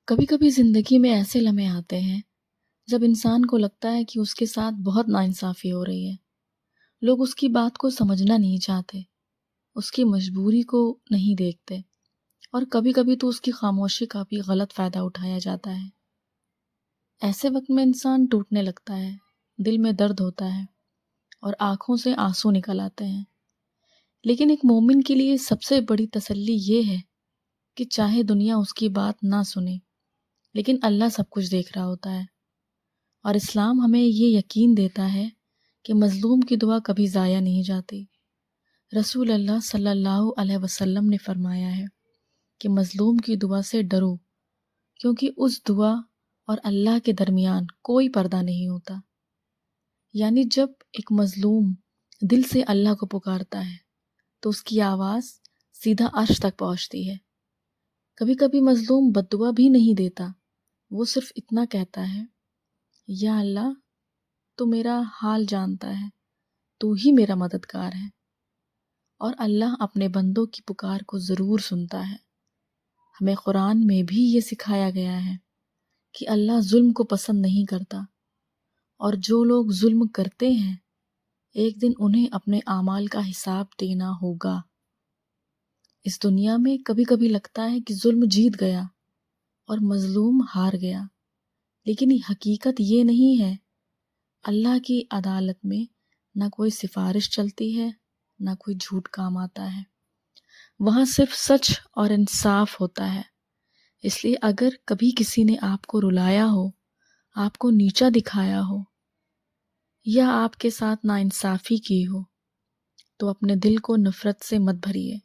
کبھی کبھی زندگی میں ایسے لمحے آتے ہیں جب انسان کو لگتا ہے کہ اس کے ساتھ بہت ناانصافی ہو رہی ہے۔ لوگ اس کی بات کو سمجھنا نہیں چاہتے، اس کی مجبوری کو نہیں دیکھتے، اور کبھی کبھی تو اس کی خاموشی کا بھی غلط فائدہ اٹھایا جاتا ہے۔ ایسے وقت میں انسان ٹوٹنے لگتا ہے، دل میں درد ہوتا ہے اور آنکھوں سے آنسو نکل آتے ہیں۔ لیکن ایک مومن کے لیے سب سے بڑی تسلی یہ ہے کہ چاہے دنیا اس کی بات نہ سنے، لیکن اللہ سب کچھ دیکھ رہا ہوتا ہے۔ اور اسلام ہمیں یہ یقین دیتا ہے کہ مظلوم کی دعا کبھی ضائع نہیں جاتی۔ رسول اللہ صلی اللہ علیہ وسلم نے فرمایا ہے کہ مظلوم کی دعا سے ڈرو، کیونکہ اس دعا اور اللہ کے درمیان کوئی پردہ نہیں ہوتا۔ یعنی جب ایک مظلوم دل سے اللہ کو پکارتا ہے تو اس کی آواز سیدھا عرش تک پہنچتی ہے۔ کبھی کبھی مظلوم بد دعا بھی نہیں دیتا، وہ صرف اتنا کہتا ہے، یا اللہ تو میرا حال جانتا ہے، تو ہی میرا مددگار ہے۔ اور اللہ اپنے بندوں کی پکار کو ضرور سنتا ہے۔ ہمیں قرآن میں بھی یہ سکھایا گیا ہے کہ اللہ ظلم کو پسند نہیں کرتا، اور جو لوگ ظلم کرتے ہیں ایک دن انہیں اپنے اعمال کا حساب دینا ہوگا۔ اس دنیا میں کبھی کبھی لگتا ہے کہ ظلم جیت گیا اور مظلوم ہار گیا، لیکن یہ حقیقت یہ نہیں ہے۔ اللہ کی عدالت میں نہ کوئی سفارش چلتی ہے، نہ کوئی جھوٹ کام آتا ہے، وہاں صرف سچ اور انصاف ہوتا ہے۔ اس لیے اگر کبھی کسی نے آپ کو رلایا ہو، آپ کو نیچا دکھایا ہو، یا آپ کے ساتھ ناانصافی کی ہو، تو اپنے دل کو نفرت سے مت بھریے،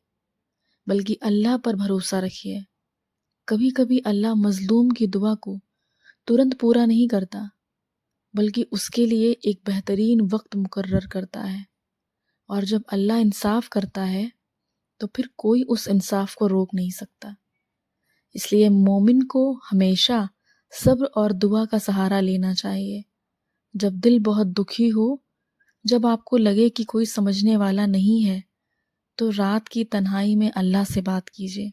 بلکہ اللہ پر بھروسہ رکھیے۔ کبھی کبھی اللہ مظلوم کی دعا کو ترنت پورا نہیں کرتا، بلکہ اس کے لیے ایک بہترین وقت مقرر کرتا ہے، اور جب اللہ انصاف کرتا ہے تو پھر کوئی اس انصاف کو روک نہیں سکتا۔ اس لیے مومن کو ہمیشہ صبر اور دعا کا سہارا لینا چاہیے۔ جب دل بہت دکھی ہو، جب آپ کو لگے کہ کوئی سمجھنے والا نہیں ہے، تو رات کی تنہائی میں اللہ سے بات کیجیے،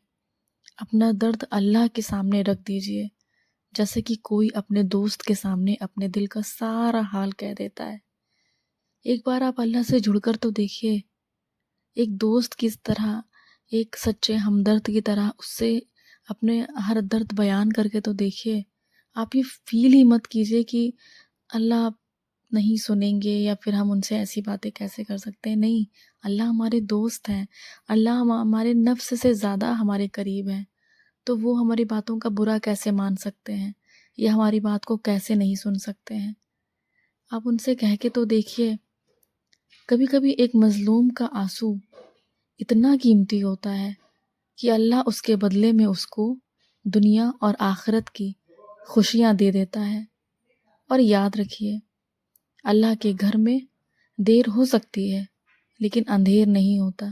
اپنا درد اللہ کے سامنے رکھ دیجیے، جیسے کہ کوئی اپنے دوست کے سامنے اپنے دل کا سارا حال کہہ دیتا ہے۔ ایک بار آپ اللہ سے جڑ کر تو دیکھیے، ایک دوست کی طرح، ایک سچے ہمدرد کی طرح اس سے اپنے ہر درد بیان کر کے تو دیکھیے۔ آپ یہ فیل ہی مت کیجیے کہ اللہ نہیں سنیں گے، یا پھر ہم ان سے ایسی باتیں کیسے کر سکتے ہیں۔ نہیں، اللہ ہمارے دوست ہیں، اللہ ہمارے نفس سے زیادہ ہمارے قریب ہیں، تو وہ ہماری باتوں کا برا کیسے مان سکتے ہیں، یا ہماری بات کو کیسے نہیں سن سکتے ہیں۔ آپ ان سے کہہ کے تو دیکھیے۔ کبھی کبھی ایک مظلوم کا آنسو اتنا قیمتی ہوتا ہے کہ اللہ اس کے بدلے میں اس کو دنیا اور آخرت کی خوشیاں دے دیتا ہے۔ اور یاد رکھیے، اللہ کے گھر میں دیر ہو سکتی ہے لیکن اندھیر نہیں ہوتا۔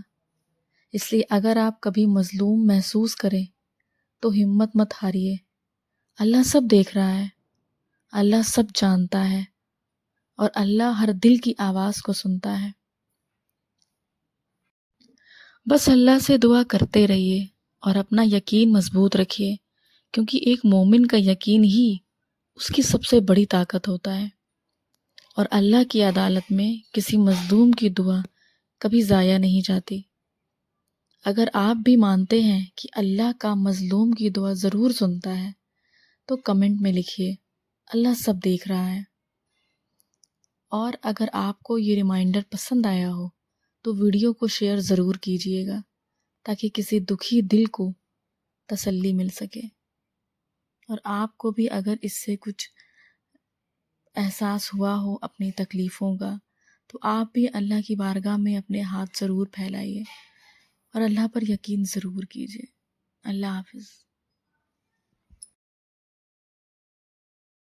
اس لیے اگر آپ کبھی مظلوم محسوس کریں تو ہمت مت ہاریے۔ اللہ سب دیکھ رہا ہے، اللہ سب جانتا ہے، اور اللہ ہر دل کی آواز کو سنتا ہے۔ بس اللہ سے دعا کرتے رہیے اور اپنا یقین مضبوط رکھیے، کیونکہ ایک مومن کا یقین ہی اس کی سب سے بڑی طاقت ہوتا ہے۔ اور اللہ کی عدالت میں کسی مظلوم کی دعا کبھی ضائع نہیں جاتی۔ اگر آپ بھی مانتے ہیں کہ اللہ کا مظلوم کی دعا ضرور سنتا ہے تو کمنٹ میں لکھیے، اللہ سب دیکھ رہا ہے۔ اور اگر آپ کو یہ ریمائنڈر پسند آیا ہو تو ویڈیو کو شیئر ضرور کیجیے گا، تاکہ کسی دکھی دل کو تسلی مل سکے۔ اور آپ کو بھی اگر اس سے کچھ احساس ہوا ہو اپنی تکلیفوں کا، تو آپ بھی اللہ کی بارگاہ میں اپنے ہاتھ ضرور پھیلائیے اور اللہ پر یقین ضرور کیجیے۔ اللہ حافظ۔